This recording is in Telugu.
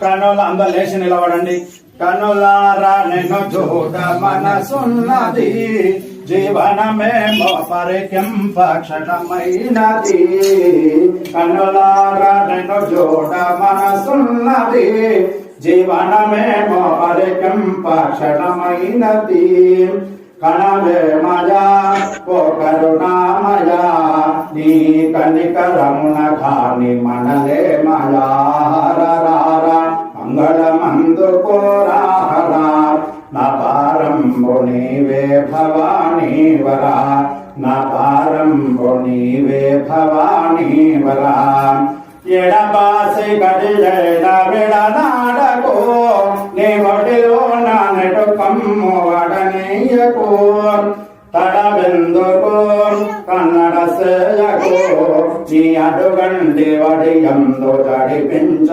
కన్నుల అందరూ లేచి నిలబడండి. కన్నులారా నిన్ను చూడ మనసున్నది, జీవనమేమో పరికింపక్షణమైనది. కన్నులారా నిన్ను చూడ మనసున్నది, జీవనమేమో పరికింపక్షణమైనది. కణవే మయా ఓ కరుణామయా, నీ కనికరమున కాని మనలే మయా. మంగళమందు కోరాహరా, నా పారంబు నీవే భవానీ వరా, నా పారంబు నీవే భవానీ వరా. ఎడబాసి గడియడ విడనాడకు, నీ ఒడిలో నా నెడుకమ్ము వడనీయకు. తడవెందుకు కన్నడ సేయకు, నీ అడుగండి వడియందు తడిపించ.